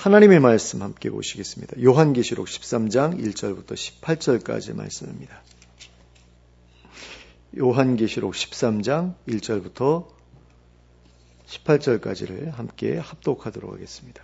하나님의 말씀 함께 보시겠습니다. 요한계시록 13장 1절부터 18절까지 말씀입니다. 요한계시록 13장 1절부터 18절까지를 함께 합독하도록 하겠습니다.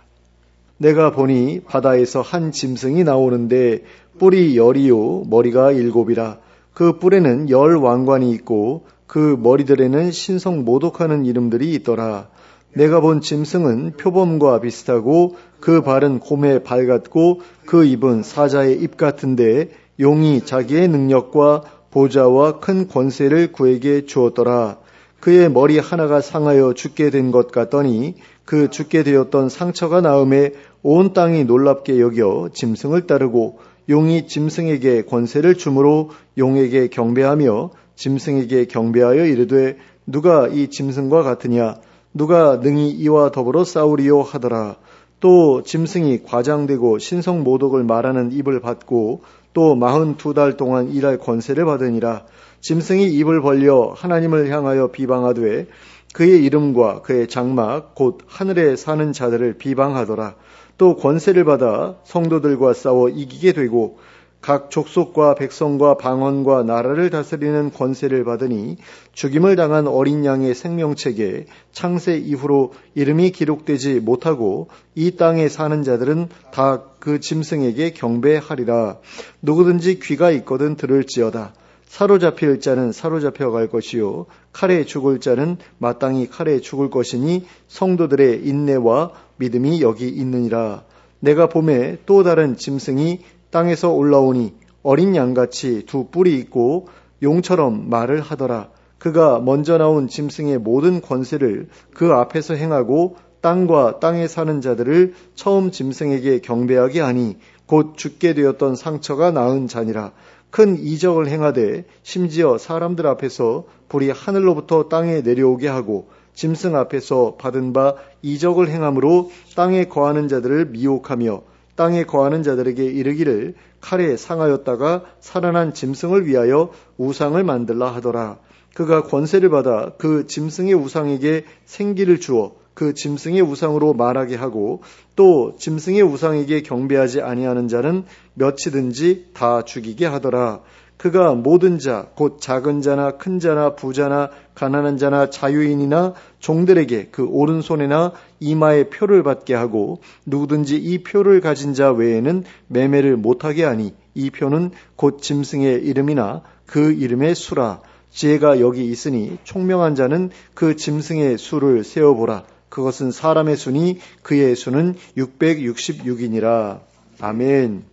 내가 보니 바다에서 한 짐승이 나오는데 뿔이 10이요 머리가 7이라. 그 뿔에는 10 왕관이 있고 그 머리들에는 신성 모독하는 이름들이 있더라. 내가 본 짐승은 표범과 비슷하고 그 발은 곰의 발 같고 그 입은 사자의 입 같은데 용이 자기의 능력과 보좌와 큰 권세를 그에게 주었더라. 그의 머리 하나가 상하여 죽게 된 것 같더니 그 죽게 되었던 상처가 나음에 온 땅이 놀랍게 여겨 짐승을 따르고 용이 짐승에게 권세를 주므로 용에게 경배하며 짐승에게 경배하여 이르되 누가 이 짐승과 같으냐 누가 능히 이와 더불어 싸우리요 하더라. 또 짐승이 과장되고 신성 모독을 말하는 입을 받고 또 42달 동안 일할 권세를 받으니라. 짐승이 입을 벌려 하나님을 향하여 비방하되 그의 이름과 그의 장막 곧 하늘에 사는 자들을 비방하더라. 또 권세를 받아 성도들과 싸워 이기게 되고 각 족속과 백성과 방언과 나라를 다스리는 권세를 받으니 죽임을 당한 어린 양의 생명책에 창세 이후로 이름이 기록되지 못하고 이 땅에 사는 자들은 다 그 짐승에게 경배하리라. 누구든지 귀가 있거든 들을지어다. 사로잡힐 자는 사로잡혀 갈 것이요 칼에 죽을 자는 마땅히 칼에 죽을 것이니 성도들의 인내와 믿음이 여기 있느니라. 내가 봄에 또 다른 짐승이 땅에서 올라오니 어린 양같이 두 뿔이 있고 용처럼 말을 하더라. 그가 먼저 나온 짐승의 모든 권세를 그 앞에서 행하고 땅과 땅에 사는 자들을 처음 짐승에게 경배하게 하니 곧 죽게 되었던 상처가 나은 자니라. 큰 이적을 행하되 심지어 사람들 앞에서 불이 하늘로부터 땅에 내려오게 하고 짐승 앞에서 받은 바 이적을 행함으로 땅에 거하는 자들을 미혹하며 땅에 거하는 자들에게 이르기를 칼에 상하였다가 살아난 짐승을 위하여 우상을 만들라 하더라. 그가 권세를 받아 그 짐승의 우상에게 생기를 주어 그 짐승의 우상으로 말하게 하고 또 짐승의 우상에게 경배하지 아니하는 자는 몇이든지 다 죽이게 하더라. 그가 모든 자, 곧 작은 자나 큰 자나 부자나 가난한 자나 자유인이나 종들에게 그 오른손에나 이마에 표를 받게 하고 누구든지 이 표를 가진 자 외에는 매매를 못하게 하니 이 표는 곧 짐승의 이름이나 그 이름의 수라. 지혜가 여기 있으니 총명한 자는 그 짐승의 수를 세어보라. 그것은 사람의 수니 그의 수는 666이니라. 아멘.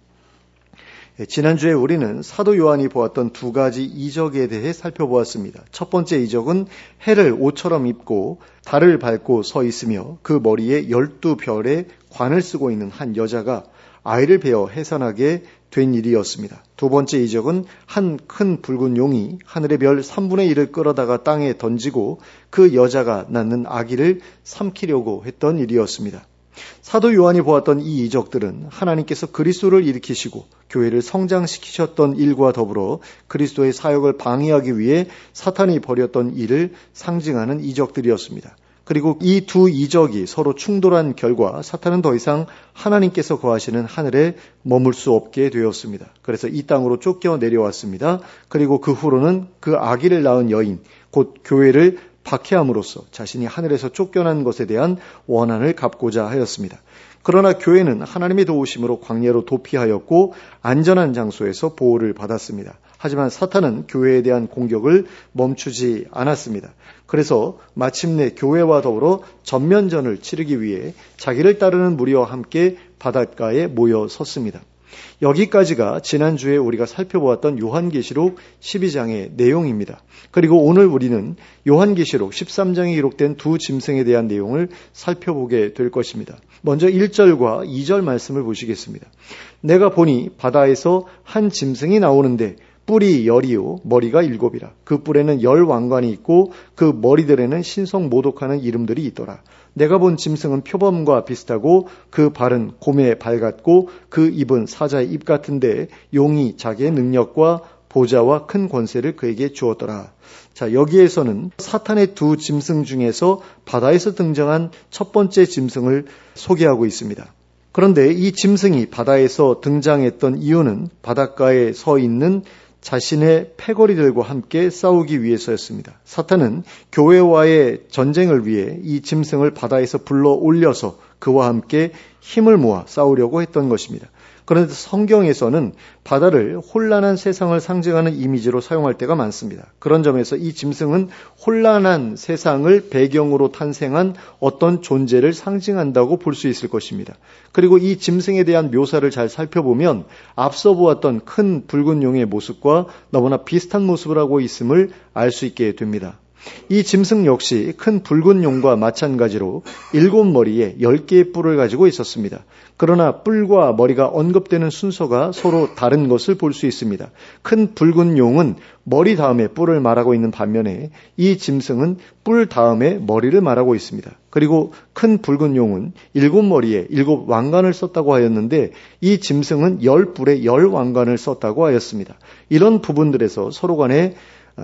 지난주에 우리는 사도 요한이 보았던 두 가지 이적에 대해 살펴보았습니다. 첫 번째 이적은 해를 옷처럼 입고 달을 밟고 서 있으며 그 머리에 12별의 관을 쓰고 있는 한 여자가 아이를 베어 해산하게 된 일이었습니다. 두 번째 이적은 한 큰 붉은 용이 하늘의 별 3분의 1을 끌어다가 땅에 던지고 그 여자가 낳는 아기를 삼키려고 했던 일이었습니다. 사도 요한이 보았던 이 이적들은 하나님께서 그리스도를 일으키시고 교회를 성장시키셨던 일과 더불어 그리스도의 사역을 방해하기 위해 사탄이 벌였던 일을 상징하는 이적들이었습니다. 그리고 이 두 이적이 서로 충돌한 결과 사탄은 더 이상 하나님께서 거하시는 하늘에 머물 수 없게 되었습니다. 그래서 이 땅으로 쫓겨 내려왔습니다. 그리고 그 후로는 그 아기를 낳은 여인, 곧 교회를 박해함으로써 자신이 하늘에서 쫓겨난 것에 대한 원한을 갚고자 하였습니다. 그러나 교회는 하나님의 도우심으로 광야로 도피하였고 안전한 장소에서 보호를 받았습니다. 하지만 사탄은 교회에 대한 공격을 멈추지 않았습니다. 그래서 마침내 교회와 더불어 전면전을 치르기 위해 자기를 따르는 무리와 함께 바닷가에 모여 섰습니다. 여기까지가 지난주에 우리가 살펴보았던 요한계시록 12장의 내용입니다. 그리고 오늘 우리는 요한계시록 13장에 기록된 두 짐승에 대한 내용을 살펴보게 될 것입니다. 먼저 1절과 2절 말씀을 보시겠습니다. 내가 보니 바다에서 한 짐승이 나오는데 뿔이 10이요 머리가 7이라. 그 뿔에는 10 왕관이 있고 그 머리들에는 신성 모독하는 이름들이 있더라. 내가 본 짐승은 표범과 비슷하고 그 발은 곰의 발 같고 그 입은 사자의 입 같은데 용이 자기의 능력과 보좌와 큰 권세를 그에게 주었더라. 자, 여기에서는 사탄의 두 짐승 중에서 바다에서 등장한 첫 번째 짐승을 소개하고 있습니다. 그런데 이 짐승이 바다에서 등장했던 이유는 바닷가에 서 있는 자신의 패거리들과 함께 싸우기 위해서였습니다. 사탄은 교회와의 전쟁을 위해 이 짐승을 바다에서 불러 올려서 그와 함께 힘을 모아 싸우려고 했던 것입니다. 그런데 성경에서는 바다를 혼란한 세상을 상징하는 이미지로 사용할 때가 많습니다. 그런 점에서 이 짐승은 혼란한 세상을 배경으로 탄생한 어떤 존재를 상징한다고 볼 수 있을 것입니다. 그리고 이 짐승에 대한 묘사를 잘 살펴보면 앞서 보았던 큰 붉은 용의 모습과 너무나 비슷한 모습을 하고 있음을 알 수 있게 됩니다. 이 짐승 역시 큰 붉은 용과 마찬가지로 7머리에 10개의 뿔을 가지고 있었습니다. 그러나 뿔과 머리가 언급되는 순서가 서로 다른 것을 볼 수 있습니다. 큰 붉은 용은 머리 다음에 뿔을 말하고 있는 반면에 이 짐승은 뿔 다음에 머리를 말하고 있습니다. 그리고 큰 붉은 용은 7머리에 7왕관을 썼다고 하였는데 이 짐승은 10뿔에 10왕관을 썼다고 하였습니다. 이런 부분들에서 서로 간에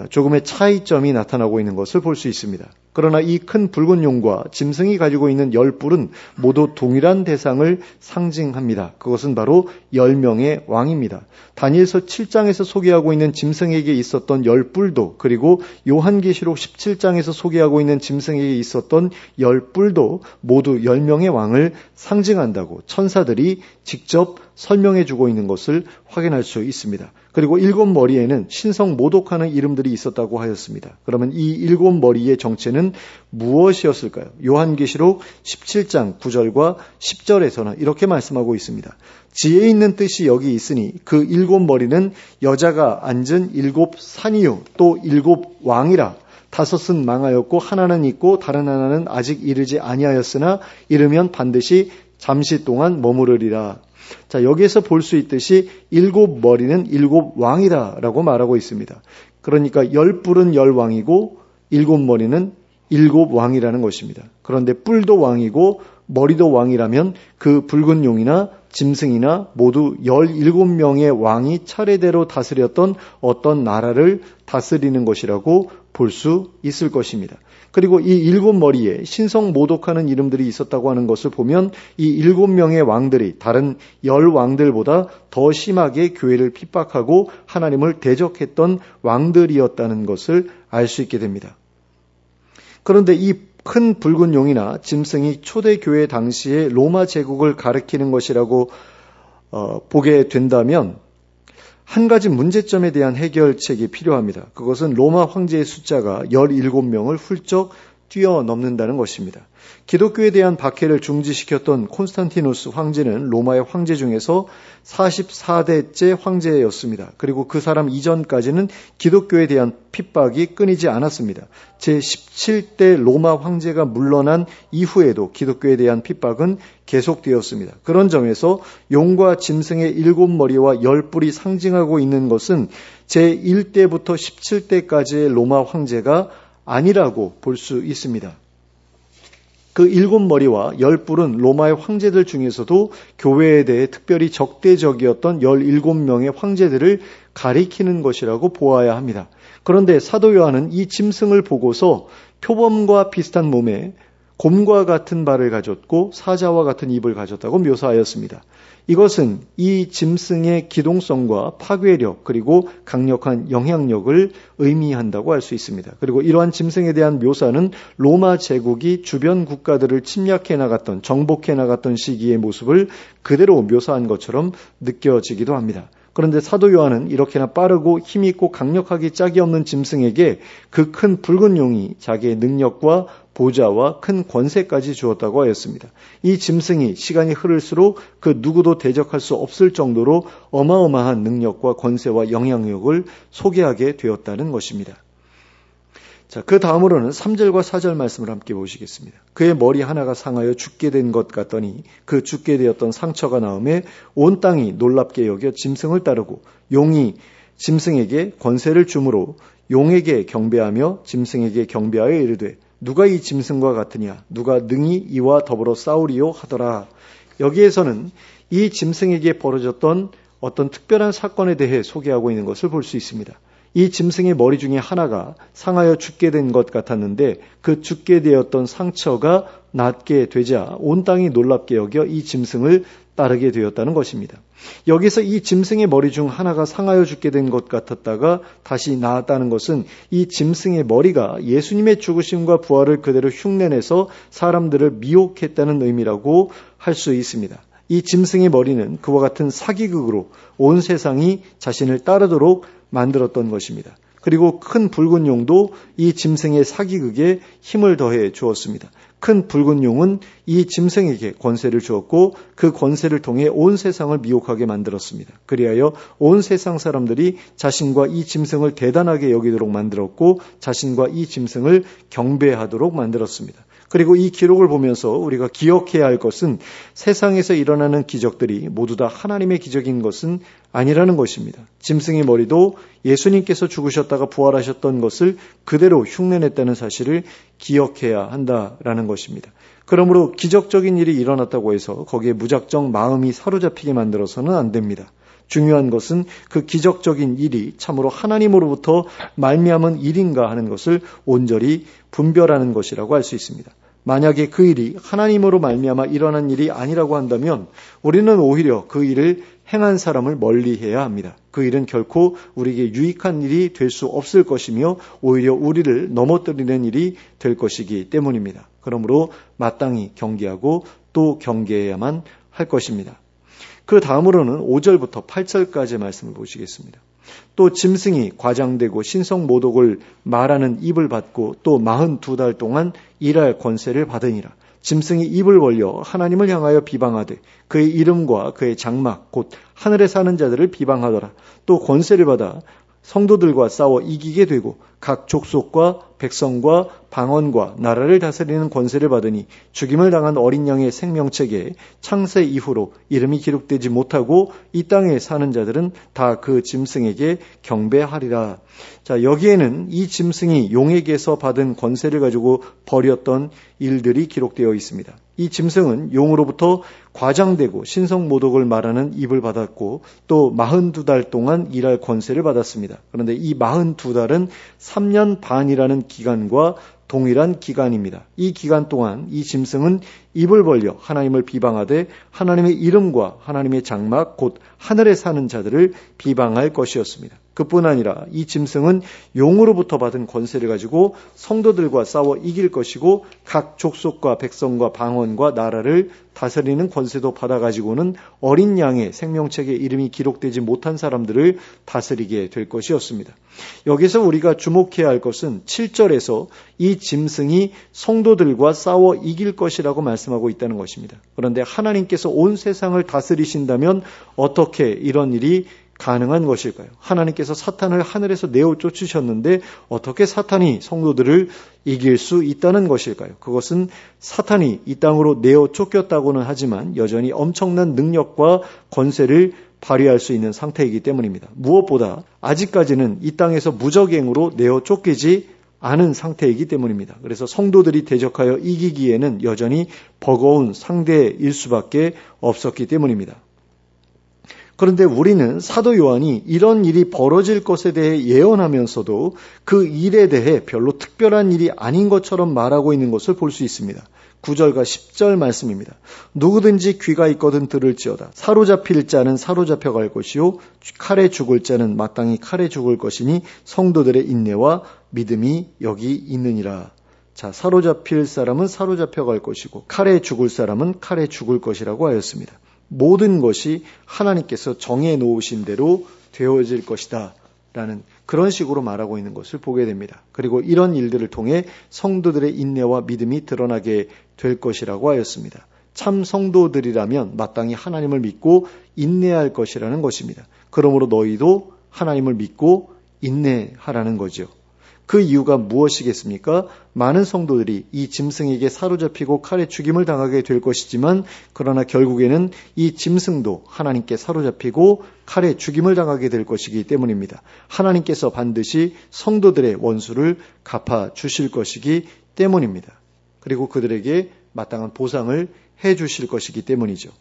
조금의 차이점이 나타나고 있는 것을 볼 수 있습니다. 그러나 이 큰 붉은 용과 짐승이 가지고 있는 10뿔은 모두 동일한 대상을 상징합니다. 그것은 바로 10명의 왕입니다. 다니엘서 7장에서 소개하고 있는 짐승에게 있었던 10뿔도 그리고 요한계시록 17장에서 소개하고 있는 짐승에게 있었던 10뿔도 모두 10명의 왕을 상징한다고 천사들이 직접 설명해 주고 있는 것을 확인할 수 있습니다. 그리고 7머리에는 신성 모독하는 이름들이 있었다고 하였습니다. 그러면 이 7머리의 정체는 무엇이었을까요? 요한계시록 17장 9절과 10절에서는 이렇게 말씀하고 있습니다. 지혜 있는 뜻이 여기 있으니 그 7머리는 여자가 앉은 7산이요 또 7왕이라. 5은 망하였고 하나는 있고 다른 하나는 아직 이르지 아니하였으나 이르면 반드시 잠시 동안 머무르리라. 자, 여기에서 볼 수 있듯이 7머리는 7왕이다 라고 말하고 있습니다. 그러니까 10뿔은 10왕이고 7머리는 7왕이라는 것입니다. 그런데 뿔도 왕이고 머리도 왕이라면 그 붉은 용이나 짐승이나 모두 17명의 왕이 차례대로 다스렸던 어떤 나라를 다스리는 것이라고 볼 수 있을 것입니다. 그리고 이 7머리에 신성 모독하는 이름들이 있었다고 하는 것을 보면 이 7명의 왕들이 다른 10왕들보다 더 심하게 교회를 핍박하고 하나님을 대적했던 왕들이었다는 것을 알 수 있게 됩니다. 그런데 이 큰 붉은 용이나 짐승이 초대교회 당시에 로마 제국을 가리키는 것이라고 보게 된다면 한 가지 문제점에 대한 해결책이 필요합니다. 그것은 로마 황제의 숫자가 17명을 훌쩍 뛰어넘는다는 것입니다. 기독교에 대한 박해를 중지시켰던 콘스탄티누스 황제는 로마의 황제 중에서 44대째 황제였습니다. 그리고 그 사람 이전까지는 기독교에 대한 핍박이 끊이지 않았습니다. 제17대 로마 황제가 물러난 이후에도 기독교에 대한 핍박은 계속되었습니다. 그런 점에서 용과 짐승의 7머리와 10뿔이 상징하고 있는 것은 제1대부터 17대까지의 로마 황제가 아니라고 볼 수 있습니다. 그 7머리와 10뿔은 로마의 황제들 중에서도 교회에 대해 특별히 적대적이었던 17명의 황제들을 가리키는 것이라고 보아야 합니다. 그런데 사도 요한은 이 짐승을 보고서 표범과 비슷한 몸에 곰과 같은 발을 가졌고 사자와 같은 입을 가졌다고 묘사하였습니다. 이것은 이 짐승의 기동성과 파괴력 그리고 강력한 영향력을 의미한다고 할 수 있습니다. 그리고 이러한 짐승에 대한 묘사는 로마 제국이 주변 국가들을 침략해 나갔던 정복해 나갔던 시기의 모습을 그대로 묘사한 것처럼 느껴지기도 합니다. 그런데 사도 요한은 이렇게나 빠르고 힘있고 강력하기 짝이 없는 짐승에게 그 큰 붉은 용이 자기의 능력과 보좌와 큰 권세까지 주었다고 하였습니다. 이 짐승이 시간이 흐를수록 그 누구도 대적할 수 없을 정도로 어마어마한 능력과 권세와 영향력을 소개하게 되었다는 것입니다. 자, 그 다음으로는 3절과 4절 말씀을 함께 보시겠습니다. 그의 머리 하나가 상하여 죽게 된 것 같더니 그 죽게 되었던 상처가 나음에 온 땅이 놀랍게 여겨 짐승을 따르고 용이 짐승에게 권세를 주므로 용에게 경배하며 짐승에게 경배하여 이르되 누가 이 짐승과 같으냐 누가 능히 이와 더불어 싸우리요 하더라. 여기에서는 이 짐승에게 벌어졌던 어떤 특별한 사건에 대해 소개하고 있는 것을 볼 수 있습니다. 이 짐승의 머리 중에 하나가 상하여 죽게 된 것 같았는데 그 죽게 되었던 상처가 낫게 되자 온 땅이 놀랍게 여겨 이 짐승을 따르게 되었다는 것입니다. 여기서 이 짐승의 머리 중 하나가 상하여 죽게 된 것 같았다가 다시 나았다는 것은 이 짐승의 머리가 예수님의 죽으심과 부활을 그대로 흉내내서 사람들을 미혹했다는 의미라고 할 수 있습니다. 이 짐승의 머리는 그와 같은 사기극으로 온 세상이 자신을 따르도록 만들었던 것입니다. 그리고 큰 붉은 용도 이 짐승의 사기극에 힘을 더해 주었습니다. 큰 붉은 용은 이 짐승에게 권세를 주었고 그 권세를 통해 온 세상을 미혹하게 만들었습니다. 그리하여 온 세상 사람들이 자신과 이 짐승을 대단하게 여기도록 만들었고 자신과 이 짐승을 경배하도록 만들었습니다. 그리고 이 기록을 보면서 우리가 기억해야 할 것은 세상에서 일어나는 기적들이 모두 다 하나님의 기적인 것은 아니라는 것입니다. 짐승의 머리도 예수님께서 죽으셨다가 부활하셨던 것을 그대로 흉내냈다는 사실을 기억해야 한다라는 것입니다. 그러므로 기적적인 일이 일어났다고 해서 거기에 무작정 마음이 사로잡히게 만들어서는 안 됩니다. 중요한 것은 그 기적적인 일이 참으로 하나님으로부터 말미암은 일인가 하는 것을 온전히 분별하는 것이라고 할 수 있습니다. 만약에 그 일이 하나님으로 말미암아 일어난 일이 아니라고 한다면 우리는 오히려 그 일을 행한 사람을 멀리해야 합니다. 그 일은 결코 우리에게 유익한 일이 될 수 없을 것이며 오히려 우리를 넘어뜨리는 일이 될 것이기 때문입니다. 그러므로 마땅히 경계하고 또 경계해야만 할 것입니다. 그 다음으로는 5절부터 8절까지의 말씀을 보시겠습니다. 또 짐승이 과장되고 신성모독을 말하는 입을 받고 또 42달 동안 일할 권세를 받으니라. 짐승이 입을 벌려 하나님을 향하여 비방하되 그의 이름과 그의 장막 곧 하늘에 사는 자들을 비방하더라. 또 권세를 받아 성도들과 싸워 이기게 되고 각 족속과 백성과 방언과 나라를 다스리는 권세를 받으니 죽임을 당한 어린 양의 생명책에 창세 이후로 이름이 기록되지 못하고 이 땅에 사는 자들은 다 그 짐승에게 경배하리라. 자, 여기에는 이 짐승이 용에게서 받은 권세를 가지고 벌였던 일들이 기록되어 있습니다. 이 짐승은 용으로부터 과장되고 신성모독을 말하는 입을 받았고 또 42달 동안 일할 권세를 받았습니다. 그런데 이 42달은 3년 반이라는 기간과 동일한 기간입니다. 이 기간 동안 이 짐승은 입을 벌려 하나님을 비방하되 하나님의 이름과 하나님의 장막 곧 하늘에 사는 자들을 비방할 것이었습니다. 그뿐 아니라 이 짐승은 용으로부터 받은 권세를 가지고 성도들과 싸워 이길 것이고 각 족속과 백성과 방언과 나라를 다스리는 권세도 받아가지고는 어린 양의 생명책에 이름이 기록되지 못한 사람들을 다스리게 될 것이었습니다. 여기서 우리가 주목해야 할 것은 7절에서 이 짐승이 성도들과 싸워 이길 것이라고 말씀하고 있다는 것입니다. 그런데 하나님께서 온 세상을 다스리신다면 어떻게 이런 일이 가능한 것일까요? 하나님께서 사탄을 하늘에서 내어 쫓으셨는데 어떻게 사탄이 성도들을 이길 수 있다는 것일까요? 그것은 사탄이 이 땅으로 내어 쫓겼다고는 하지만 여전히 엄청난 능력과 권세를 발휘할 수 있는 상태이기 때문입니다. 무엇보다 아직까지는 이 땅에서 무적행으로 내어 쫓기지 않은 상태이기 때문입니다. 그래서 성도들이 대적하여 이기기에는 여전히 버거운 상대일 수밖에 없었기 때문입니다. 그런데 우리는 사도 요한이 이런 일이 벌어질 것에 대해 예언하면서도 그 일에 대해 별로 특별한 일이 아닌 것처럼 말하고 있는 것을 볼 수 있습니다. 9절과 10절 말씀입니다. 누구든지 귀가 있거든 들을지어다. 사로잡힐 자는 사로잡혀 갈 것이요 칼에 죽을 자는 마땅히 칼에 죽을 것이니 성도들의 인내와 믿음이 여기 있느니라. 자, 사로잡힐 사람은 사로잡혀 갈 것이고 칼에 죽을 사람은 칼에 죽을 것이라고 하였습니다. 모든 것이 하나님께서 정해 놓으신 대로 되어질 것이다 라는 그런 식으로 말하고 있는 것을 보게 됩니다. 그리고 이런 일들을 통해 성도들의 인내와 믿음이 드러나게 될 것이라고 하였습니다. 참 성도들이라면 마땅히 하나님을 믿고 인내할 것이라는 것입니다. 그러므로 너희도 하나님을 믿고 인내하라는 거죠. 그 이유가 무엇이겠습니까? 많은 성도들이 이 짐승에게 사로잡히고 칼에 죽임을 당하게 될 것이지만 그러나 결국에는 이 짐승도 하나님께 사로잡히고 칼에 죽임을 당하게 될 것이기 때문입니다. 하나님께서 반드시 성도들의 원수를 갚아 주실 것이기 때문입니다. 그리고 그들에게 마땅한 보상을 해 주실 것이기 때문이죠.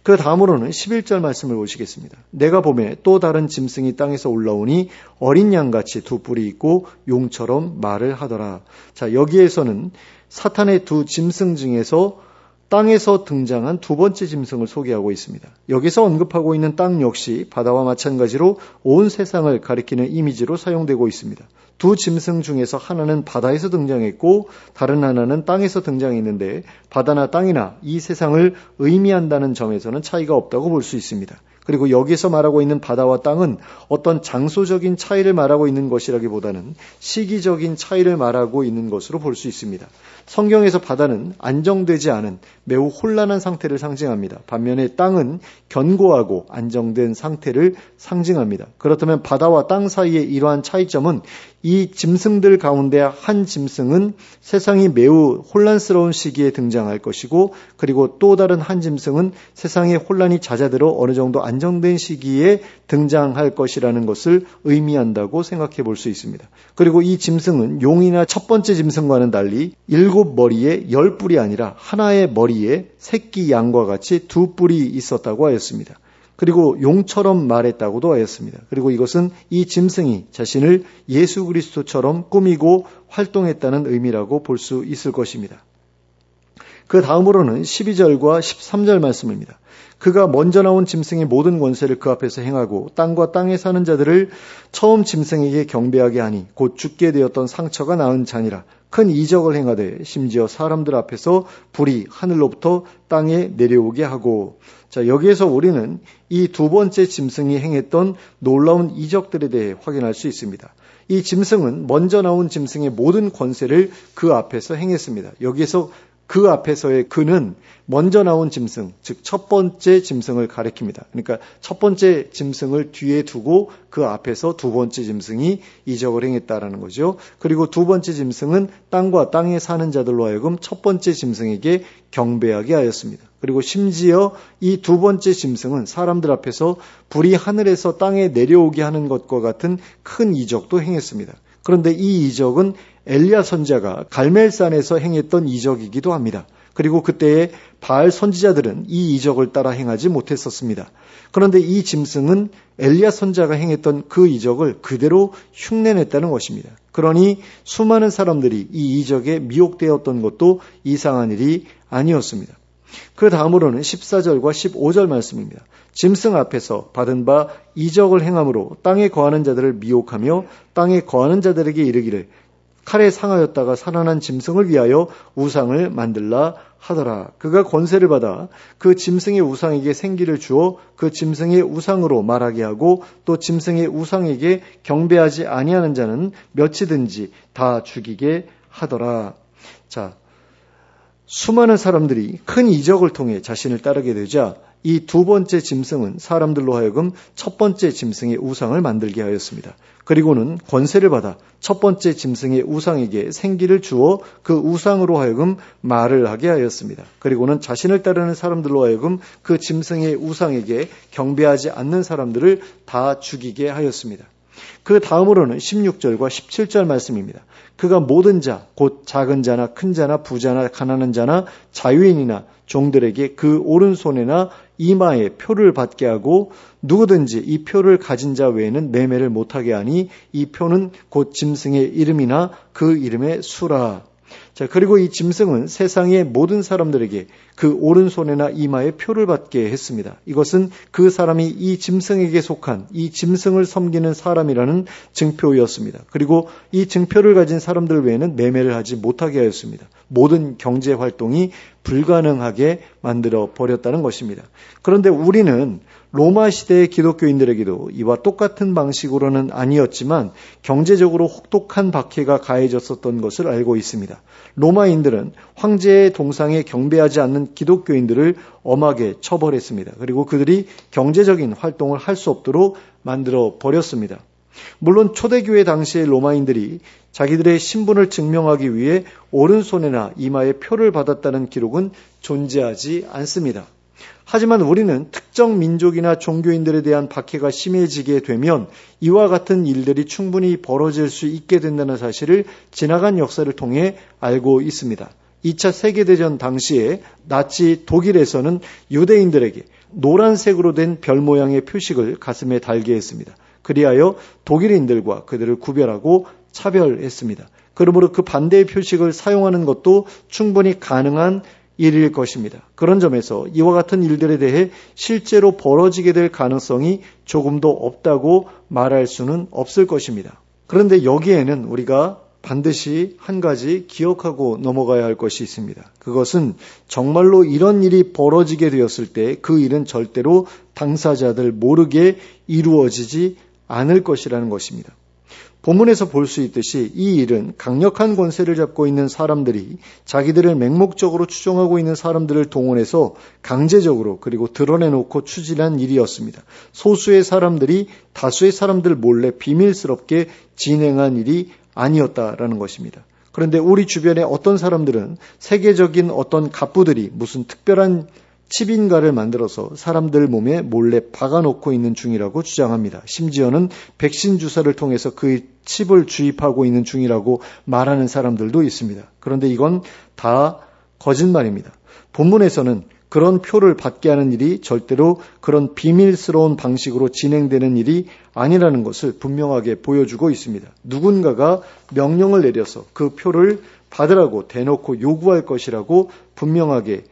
그 다음으로는 11절 말씀을 보시겠습니다. 내가 보매 또 다른 짐승이 땅에서 올라오니 어린 양같이 두 뿔이 있고 용처럼 말을 하더라. 자, 여기에서는 사탄의 두 짐승 중에서 땅에서 등장한 두 번째 짐승을 소개하고 있습니다. 여기서 언급하고 있는 땅 역시 바다와 마찬가지로 온 세상을 가리키는 이미지로 사용되고 있습니다. 두 짐승 중에서 하나는 바다에서 등장했고 다른 하나는 땅에서 등장했는데 바다나 땅이나 이 세상을 의미한다는 점에서는 차이가 없다고 볼 수 있습니다. 그리고 여기서 말하고 있는 바다와 땅은 어떤 장소적인 차이를 말하고 있는 것이라기보다는 시기적인 차이를 말하고 있는 것으로 볼 수 있습니다. 성경에서 바다는 안정되지 않은 매우 혼란한 상태를 상징합니다. 반면에 땅은 견고하고 안정된 상태를 상징합니다. 그렇다면 바다와 땅 사이의 이러한 차이점은 이 짐승들 가운데 한 짐승은 세상이 매우 혼란스러운 시기에 등장할 것이고 그리고 또 다른 한 짐승은 세상의 혼란이 잦아들어 어느 정도 안정된 시기에 등장할 것이라는 것을 의미한다고 생각해 볼 수 있습니다. 그리고 이 짐승은 용이나 첫 번째 짐승과는 달리 7머리에 10뿔이 아니라 하나의 머리에 새끼 양과 같이 2뿔이 있었다고 하였습니다. 그리고 용처럼 말했다고도 하였습니다. 그리고 이것은 이 짐승이 자신을 예수 그리스도처럼 꾸미고 활동했다는 의미라고 볼 수 있을 것입니다. 그 다음으로는 12절과 13절 말씀입니다. 그가 먼저 나온 짐승의 모든 권세를 그 앞에서 행하고 땅과 땅에 사는 자들을 처음 짐승에게 경배하게 하니 곧 죽게 되었던 상처가 나은 자니라. 큰 이적을 행하되 심지어 사람들 앞에서 불이 하늘로부터 땅에 내려오게 하고. 자, 여기에서 우리는 이 두 번째 짐승이 행했던 놀라운 이적들에 대해 확인할 수 있습니다. 이 짐승은 먼저 나온 짐승의 모든 권세를 그 앞에서 행했습니다. 여기에서 그 앞에서의 그는 먼저 나온 짐승, 즉 첫 번째 짐승을 가리킵니다. 그러니까 첫 번째 짐승을 뒤에 두고 그 앞에서 두 번째 짐승이 이적을 행했다라는 거죠. 그리고 두 번째 짐승은 땅과 땅에 사는 자들로 하여금 첫 번째 짐승에게 경배하게 하였습니다. 그리고 심지어 이 두 번째 짐승은 사람들 앞에서 불이 하늘에서 땅에 내려오게 하는 것과 같은 큰 이적도 행했습니다. 그런데 이 이적은 엘리야 선지자가 갈멜산에서 행했던 이적이기도 합니다. 그리고 그때의 바알 선지자들은 이 이적을 따라 행하지 못했었습니다. 그런데 이 짐승은 엘리야 선지자가 행했던 그 이적을 그대로 흉내냈다는 것입니다. 그러니 수많은 사람들이 이 이적에 미혹되었던 것도 이상한 일이 아니었습니다. 그 다음으로는 14절과 15절 말씀입니다. 짐승 앞에서 받은 바 이적을 행함으로 땅에 거하는 자들을 미혹하며 땅에 거하는 자들에게 이르기를 칼에 상하였다가 살아난 짐승을 위하여 우상을 만들라 하더라. 그가 권세를 받아 그 짐승의 우상에게 생기를 주어 그 짐승의 우상으로 말하게 하고 또 짐승의 우상에게 경배하지 아니하는 자는 몇이든지 다 죽이게 하더라. 자, 수많은 사람들이 큰 이적을 통해 자신을 따르게 되자 이 두 번째 짐승은 사람들로 하여금 첫 번째 짐승의 우상을 만들게 하였습니다. 그리고는 권세를 받아 첫 번째 짐승의 우상에게 생기를 주어 그 우상으로 하여금 말을 하게 하였습니다. 그리고는 자신을 따르는 사람들로 하여금 그 짐승의 우상에게 경배하지 않는 사람들을 다 죽이게 하였습니다. 그 다음으로는 16절과 17절 말씀입니다. 그가 모든 자, 곧 작은 자나 큰 자나 부자나 가난한 자나 자유인이나 종들에게 그 오른손에나 이마에 표를 받게 하고 누구든지 이 표를 가진 자 외에는 매매를 못하게 하니 이 표는 곧 짐승의 이름이나 그 이름의 수라. 자, 그리고 이 짐승은 세상의 모든 사람들에게 그 오른손에나 이마에 표를 받게 했습니다. 이것은 그 사람이 이 짐승에게 속한 이 짐승을 섬기는 사람이라는 증표였습니다. 그리고 이 증표를 가진 사람들 외에는 매매를 하지 못하게 하였습니다. 모든 경제 활동이 불가능하게 만들어 버렸다는 것입니다. 그런데 우리는 로마 시대의 기독교인들에게도 이와 똑같은 방식으로는 아니었지만 경제적으로 혹독한 박해가 가해졌었던 것을 알고 있습니다. 로마인들은 황제의 동상에 경배하지 않는 기독교인들을 엄하게 처벌했습니다. 그리고 그들이 경제적인 활동을 할 수 없도록 만들어 버렸습니다. 물론 초대교회 당시의 로마인들이 자기들의 신분을 증명하기 위해 오른손에나 이마에 표를 받았다는 기록은 존재하지 않습니다. 하지만 우리는 특정 민족이나 종교인들에 대한 박해가 심해지게 되면 이와 같은 일들이 충분히 벌어질 수 있게 된다는 사실을 지나간 역사를 통해 알고 있습니다. 2차 세계대전 당시에 나치 독일에서는 유대인들에게 노란색으로 된 별 모양의 표식을 가슴에 달게 했습니다. 그리하여 독일인들과 그들을 구별하고 차별했습니다. 그러므로 그 반대의 표식을 사용하는 것도 충분히 가능한 일일 것입니다. 그런 점에서 이와 같은 일들에 대해 실제로 벌어지게 될 가능성이 조금도 없다고 말할 수는 없을 것입니다. 그런데 여기에는 우리가 반드시 한 가지 기억하고 넘어가야 할 것이 있습니다. 그것은 정말로 이런 일이 벌어지게 되었을 때 그 일은 절대로 당사자들 모르게 이루어지지 않을 것이라는 것입니다. 본문에서 볼 수 있듯이 이 일은 강력한 권세를 잡고 있는 사람들이 자기들을 맹목적으로 추종하고 있는 사람들을 동원해서 강제적으로 그리고 드러내놓고 추진한 일이었습니다. 소수의 사람들이 다수의 사람들 몰래 비밀스럽게 진행한 일이 아니었다라는 것입니다. 그런데 우리 주변에 어떤 사람들은 세계적인 어떤 갑부들이 무슨 특별한 칩인가를 만들어서 사람들 몸에 몰래 박아놓고 있는 중이라고 주장합니다. 심지어는 백신 주사를 통해서 그 칩을 주입하고 있는 중이라고 말하는 사람들도 있습니다. 그런데 이건 다 거짓말입니다. 본문에서는 그런 표를 받게 하는 일이 절대로 그런 비밀스러운 방식으로 진행되는 일이 아니라는 것을 분명하게 보여주고 있습니다. 누군가가 명령을 내려서 그 표를 받으라고 대놓고 요구할 것이라고 분명하게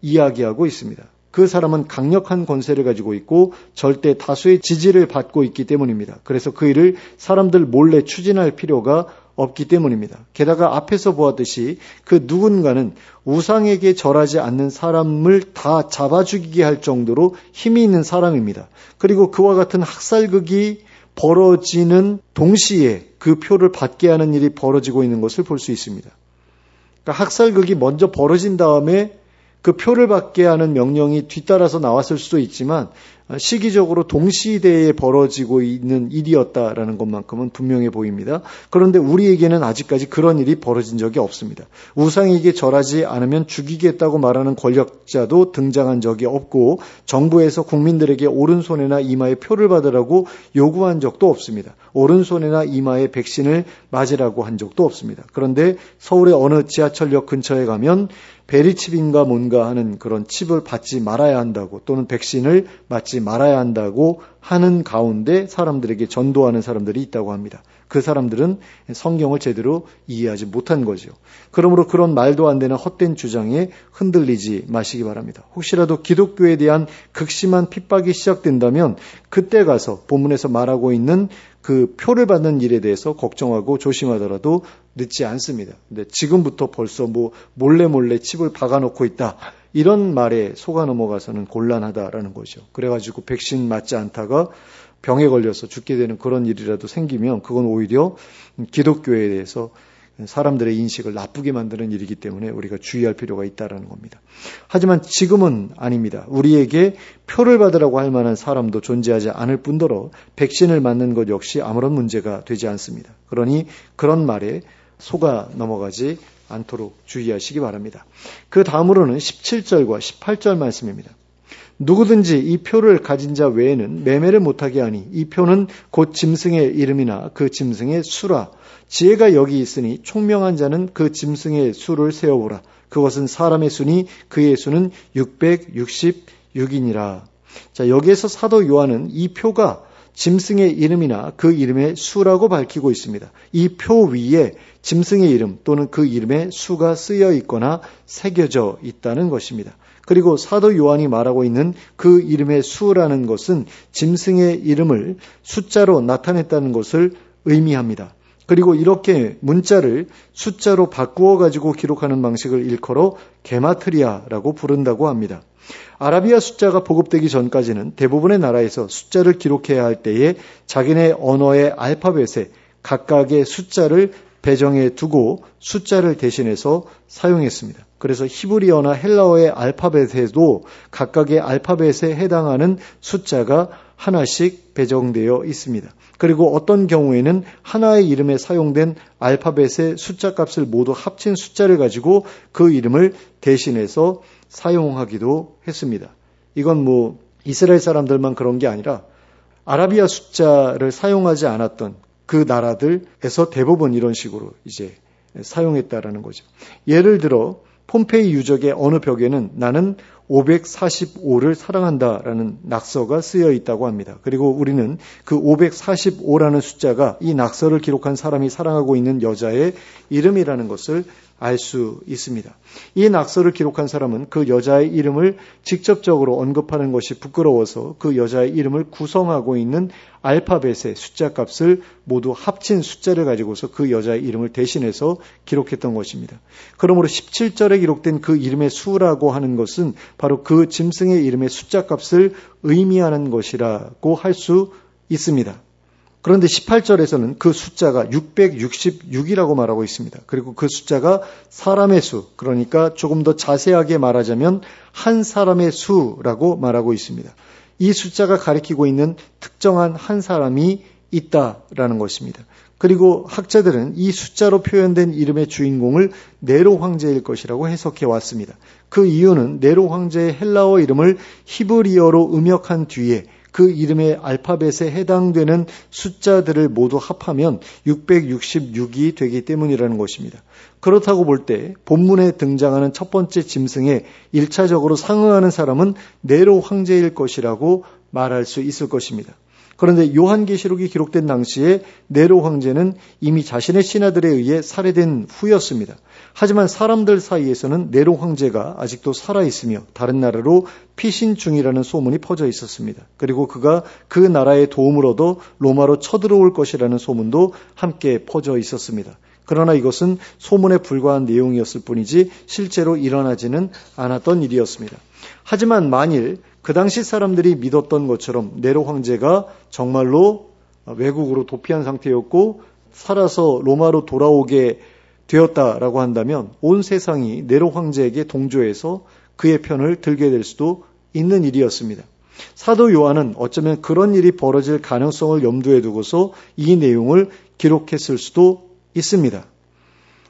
이야기하고 있습니다. 그 사람은 강력한 권세를 가지고 있고 절대 다수의 지지를 받고 있기 때문입니다. 그래서 그 일을 사람들 몰래 추진할 필요가 없기 때문입니다. 게다가 앞에서 보았듯이 그 누군가는 우상에게 절하지 않는 사람을 다 잡아 죽이게 할 정도로 힘이 있는 사람입니다. 그리고 그와 같은 학살극이 벌어지는 동시에 그 표를 받게 하는 일이 벌어지고 있는 것을 볼 수 있습니다. 그러니까 학살극이 먼저 벌어진 다음에 그 표를 받게 하는 명령이 뒤따라서 나왔을 수도 있지만 시기적으로 동시대에 벌어지고 있는 일이었다라는 것만큼은 분명해 보입니다. 그런데 우리에게는 아직까지 그런 일이 벌어진 적이 없습니다. 우상에게 절하지 않으면 죽이겠다고 말하는 권력자도 등장한 적이 없고 정부에서 국민들에게 오른손에나 이마에 표를 받으라고 요구한 적도 없습니다. 오른손에나 이마에 백신을 맞으라고 한 적도 없습니다. 그런데 서울의 어느 지하철역 근처에 가면 베리칩인가 뭔가 하는 그런 칩을 받지 말아야 한다고 또는 백신을 맞지 말아야 한다고 하는 가운데 사람들에게 전도하는 사람들이 있다고 합니다. 그 사람들은 성경을 제대로 이해하지 못한 거죠. 그러므로 그런 말도 안 되는 헛된 주장에 흔들리지 마시기 바랍니다. 혹시라도 기독교에 대한 극심한 핍박이 시작된다면 그때 가서 본문에서 말하고 있는 그 표를 받는 일에 대해서 걱정하고 조심하더라도 늦지 않습니다. 근데 지금부터 벌써 몰래 칩을 박아놓고 있다. 이런 말에 속아 넘어가서는 곤란하다라는 거죠. 그래가지고 백신 맞지 않다가 병에 걸려서 죽게 되는 그런 일이라도 생기면 그건 오히려 기독교에 대해서 사람들의 인식을 나쁘게 만드는 일이기 때문에 우리가 주의할 필요가 있다는 겁니다. 하지만 지금은 아닙니다. 우리에게 표를 받으라고 할 만한 사람도 존재하지 않을 뿐더러 백신을 맞는 것 역시 아무런 문제가 되지 않습니다. 그러니 그런 말에 속아 넘어가지 않도록 주의하시기 바랍니다. 그 다음으로는 17절과 18절 말씀입니다. 누구든지 이 표를 가진 자 외에는 매매를 못하게 하니 이 표는 곧 짐승의 이름이나 그 짐승의 수라. 지혜가 여기 있으니 총명한 자는 그 짐승의 수를 세어보라. 그것은 사람의 수니 그의 수는 666이니라. 자, 여기에서 사도 요한은 이 표가 짐승의 이름이나 그 이름의 수라고 밝히고 있습니다. 이 표 위에 짐승의 이름 또는 그 이름의 수가 쓰여 있거나 새겨져 있다는 것입니다. 그리고 사도 요한이 말하고 있는 그 이름의 수라는 것은 짐승의 이름을 숫자로 나타냈다는 것을 의미합니다. 그리고 이렇게 문자를 숫자로 바꾸어 가지고 기록하는 방식을 일컬어 게마트리아라고 부른다고 합니다. 아라비아 숫자가 보급되기 전까지는 대부분의 나라에서 숫자를 기록해야 할 때에 자기네 언어의 알파벳에 각각의 숫자를 배정해 두고 숫자를 대신해서 사용했습니다. 그래서 히브리어나 헬라어의 알파벳에도 각각의 알파벳에 해당하는 숫자가 하나씩 배정되어 있습니다. 그리고 어떤 경우에는 하나의 이름에 사용된 알파벳의 숫자 값을 모두 합친 숫자를 가지고 그 이름을 대신해서 사용하기도 했습니다. 이건 이스라엘 사람들만 그런 게 아니라 아라비아 숫자를 사용하지 않았던 그 나라들에서 대부분 이런 식으로 이제 사용했다라는 거죠. 예를 들어 폼페이 유적의 어느 벽에는 나는 545를 사랑한다라는 낙서가 쓰여 있다고 합니다. 그리고 우리는 그 545라는 숫자가 이 낙서를 기록한 사람이 사랑하고 있는 여자의 이름이라는 것을 알 수 있습니다. 이 낙서를 기록한 사람은 그 여자의 이름을 직접적으로 언급하는 것이 부끄러워서 그 여자의 이름을 구성하고 있는 알파벳의 숫자 값을 모두 합친 숫자를 가지고서 그 여자의 이름을 대신해서 기록했던 것입니다. 그러므로 17절에 기록된 그 이름의 수라고 하는 것은 바로 그 짐승의 이름의 숫자 값을 의미하는 것이라고 할 수 있습니다. 그런데 18절에서는 그 숫자가 666이라고 말하고 있습니다. 그리고 그 숫자가 사람의 수, 그러니까 조금 더 자세하게 말하자면 한 사람의 수라고 말하고 있습니다. 이 숫자가 가리키고 있는 특정한 한 사람이 있다라는 것입니다. 그리고 학자들은 이 숫자로 표현된 이름의 주인공을 네로 황제일 것이라고 해석해 왔습니다. 그 이유는 네로 황제의 헬라어 이름을 히브리어로 음역한 뒤에 그 이름의 알파벳에 해당되는 숫자들을 모두 합하면 666이 되기 때문이라는 것입니다. 그렇다고 볼 때 본문에 등장하는 첫 번째 짐승에 1차적으로 상응하는 사람은 네로 황제일 것이라고 말할 수 있을 것입니다. 그런데 요한계시록이 기록된 당시에 네로 황제는 이미 자신의 신하들에 의해 살해된 후였습니다. 하지만 사람들 사이에서는 네로 황제가 아직도 살아있으며 다른 나라로 피신 중이라는 소문이 퍼져 있었습니다. 그리고 그가 그 나라의 도움을 얻어 로마로 쳐들어올 것이라는 소문도 함께 퍼져 있었습니다. 그러나 이것은 소문에 불과한 내용이었을 뿐이지 실제로 일어나지는 않았던 일이었습니다. 하지만 만일 그 당시 사람들이 믿었던 것처럼 네로 황제가 정말로 외국으로 도피한 상태였고 살아서 로마로 돌아오게 되었다라고 한다면 온 세상이 네로 황제에게 동조해서 그의 편을 들게 될 수도 있는 일이었습니다. 사도 요한은 어쩌면 그런 일이 벌어질 가능성을 염두에 두고서 이 내용을 기록했을 수도 있습니다.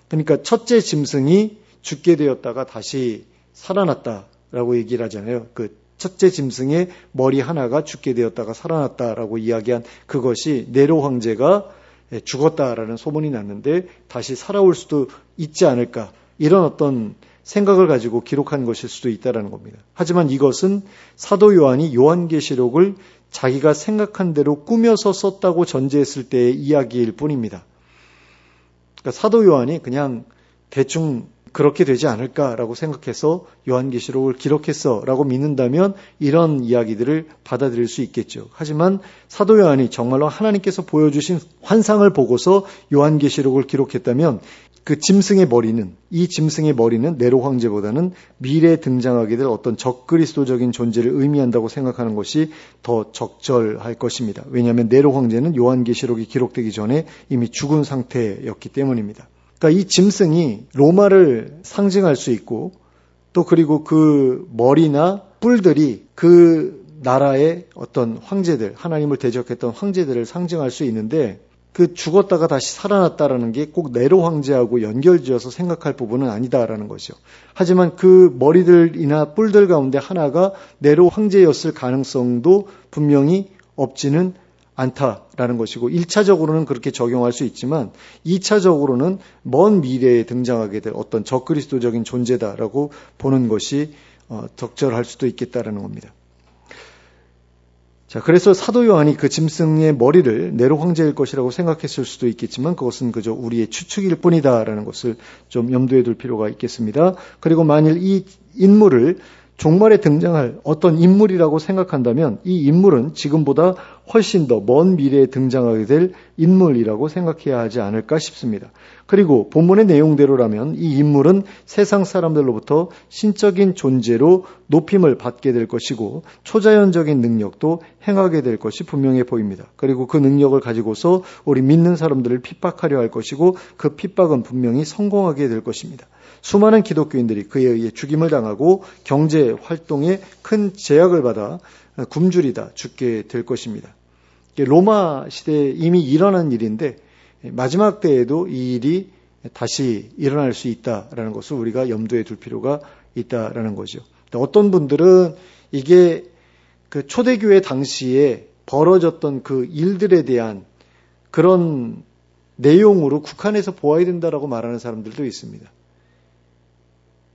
그러니까 첫째 짐승이 죽게 되었다가 다시 살아났다라고 얘기를 하잖아요. 그 첫째 짐승의 머리 하나가 죽게 되었다가 살아났다라고 이야기한 그것이 네로 황제가 죽었다라는 소문이 났는데 다시 살아올 수도 있지 않을까, 이런 어떤 생각을 가지고 기록한 것일 수도 있다는 겁니다. 하지만 이것은 사도 요한이 요한계시록을 자기가 생각한 대로 꾸며서 썼다고 전제했을 때의 이야기일 뿐입니다. 그러니까 사도 요한이 그냥 대충 그렇게 되지 않을까라고 생각해서 요한계시록을 기록했어라고 믿는다면 이런 이야기들을 받아들일 수 있겠죠. 하지만 사도 요한이 정말로 하나님께서 보여주신 환상을 보고서 요한계시록을 기록했다면 그 짐승의 머리는, 이 짐승의 머리는 네로 황제보다는 미래에 등장하게 될 어떤 적그리스도적인 존재를 의미한다고 생각하는 것이 더 적절할 것입니다. 왜냐하면 네로 황제는 요한계시록이 기록되기 전에 이미 죽은 상태였기 때문입니다. 그러니까 이 짐승이 로마를 상징할 수 있고 또 그리고 그 머리나 뿔들이 그 나라의 어떤 황제들, 하나님을 대적했던 황제들을 상징할 수 있는데 그 죽었다가 다시 살아났다라는 게 꼭 네로 황제하고 연결지어서 생각할 부분은 아니다라는 것이죠. 하지만 그 머리들이나 뿔들 가운데 하나가 네로 황제였을 가능성도 분명히 없지는 않다라는 것이고 1차적으로는 그렇게 적용할 수 있지만 2차적으로는 먼 미래에 등장하게 될 어떤 적그리스도적인 존재다라고 보는 것이 적절할 수도 있겠다라는 겁니다. 자, 그래서 사도 요한이 그 짐승의 머리를 네로 황제일 것이라고 생각했을 수도 있겠지만 그것은 그저 우리의 추측일 뿐이다라는 것을 좀 염두에 둘 필요가 있겠습니다. 그리고 만일 이 인물을 종말에 등장할 어떤 인물이라고 생각한다면 이 인물은 지금보다 훨씬 더 먼 미래에 등장하게 될 인물이라고 생각해야 하지 않을까 싶습니다. 그리고 본문의 내용대로라면 이 인물은 세상 사람들로부터 신적인 존재로 높임을 받게 될 것이고 초자연적인 능력도 행하게 될 것이 분명해 보입니다. 그리고 그 능력을 가지고서 우리 믿는 사람들을 핍박하려 할 것이고 그 핍박은 분명히 성공하게 될 것입니다. 수많은 기독교인들이 그에 의해 죽임을 당하고 경제 활동에 큰 제약을 받아 굶주리다 죽게 될 것입니다. 로마 시대에 이미 일어난 일인데 마지막 때에도 이 일이 다시 일어날 수 있다라는 것을 우리가 염두에 둘 필요가 있다라는 거죠. 어떤 분들은 이게 그 초대교회 당시에 벌어졌던 그 일들에 대한 그런 내용으로 국한해서 보아야 된다라고 말하는 사람들도 있습니다.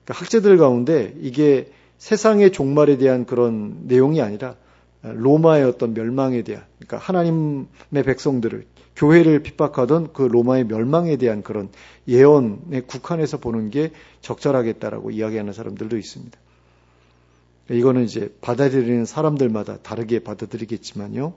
그러니까 학자들 가운데 이게 세상의 종말에 대한 그런 내용이 아니라 로마의 어떤 멸망에 대한, 그러니까 하나님의 백성들을, 교회를 핍박하던 그 로마의 멸망에 대한 그런 예언에 국한해서 보는 게 적절하겠다라고 이야기하는 사람들도 있습니다. 이거는 이제 받아들이는 사람들마다 다르게 받아들이겠지만요.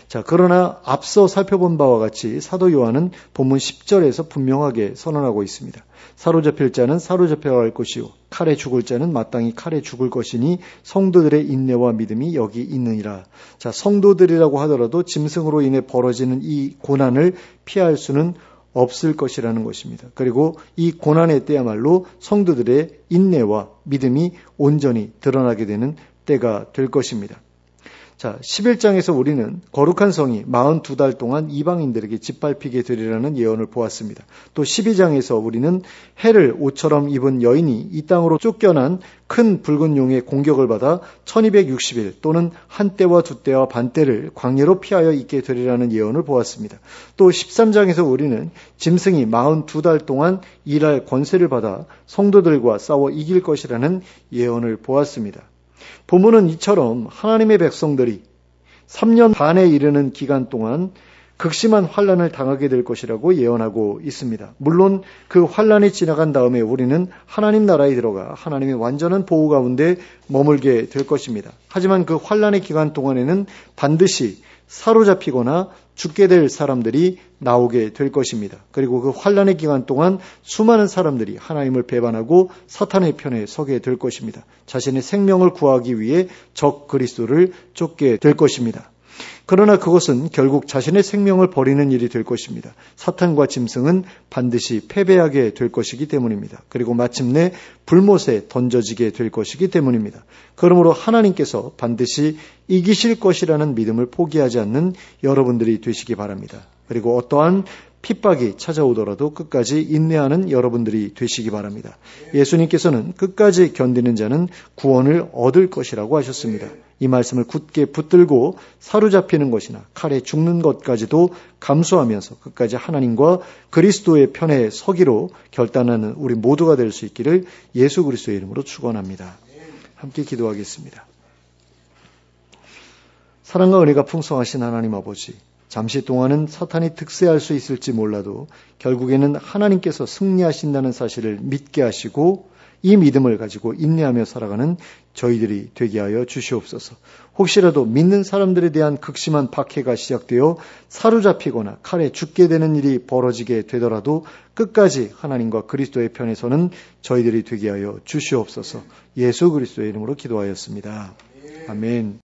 자, 그러나 앞서 살펴본 바와 같이 사도 요한은 본문 10절에서 분명하게 선언하고 있습니다. 사로잡힐 자는 사로잡혀갈 것이요 칼에 죽을 자는 마땅히 칼에 죽을 것이니 성도들의 인내와 믿음이 여기 있느니라. 자, 성도들이라고 하더라도 짐승으로 인해 벌어지는 이 고난을 피할 수는 없을 것이라는 것입니다. 그리고 이 고난의 때야말로 성도들의 인내와 믿음이 온전히 드러나게 되는 때가 될 것입니다. 자, 11장에서 우리는 거룩한 성이 42달 동안 이방인들에게 짓밟히게 되리라는 예언을 보았습니다. 또 12장에서 우리는 해를 옷처럼 입은 여인이 이 땅으로 쫓겨난 큰 붉은 용의 공격을 받아 1260일 또는 한 때와 두 때와 반 때를 광야로 피하여 있게 되리라는 예언을 보았습니다. 또 13장에서 우리는 짐승이 42달 동안 일할 권세를 받아 성도들과 싸워 이길 것이라는 예언을 보았습니다. 본문은 이처럼 하나님의 백성들이 3년 반에 이르는 기간 동안 극심한 환난을 당하게 될 것이라고 예언하고 있습니다. 물론 그 환난이 지나간 다음에 우리는 하나님 나라에 들어가 하나님의 완전한 보호 가운데 머물게 될 것입니다. 하지만 그 환난의 기간 동안에는 반드시 사로잡히거나 죽게 될 사람들이 나오게 될 것입니다. 그리고 그 환난의 기간 동안 수많은 사람들이 하나님을 배반하고 사탄의 편에 서게 될 것입니다. 자신의 생명을 구하기 위해 적 그리스도를 쫓게 될 것입니다. 그러나 그것은 결국 자신의 생명을 버리는 일이 될 것입니다. 사탄과 짐승은 반드시 패배하게 될 것이기 때문입니다. 그리고 마침내 불못에 던져지게 될 것이기 때문입니다. 그러므로 하나님께서 반드시 이기실 것이라는 믿음을 포기하지 않는 여러분들이 되시기 바랍니다. 그리고 어떠한 핍박이 찾아오더라도 끝까지 인내하는 여러분들이 되시기 바랍니다. 예수님께서는 끝까지 견디는 자는 구원을 얻을 것이라고 하셨습니다. 이 말씀을 굳게 붙들고 사로잡히는 것이나 칼에 죽는 것까지도 감수하면서 끝까지 하나님과 그리스도의 편에 서기로 결단하는 우리 모두가 될 수 있기를 예수 그리스도의 이름으로 축원합니다. 함께 기도하겠습니다. 사랑과 은혜가 풍성하신 하나님 아버지, 잠시 동안은 사탄이 득세할 수 있을지 몰라도 결국에는 하나님께서 승리하신다는 사실을 믿게 하시고 이 믿음을 가지고 인내하며 살아가는 저희들이 되게 하여 주시옵소서. 혹시라도 믿는 사람들에 대한 극심한 박해가 시작되어 사로잡히거나 칼에 죽게 되는 일이 벌어지게 되더라도 끝까지 하나님과 그리스도의 편에 서는 저희들이 되게 하여 주시옵소서. 예수 그리스도의 이름으로 기도하였습니다. 아멘.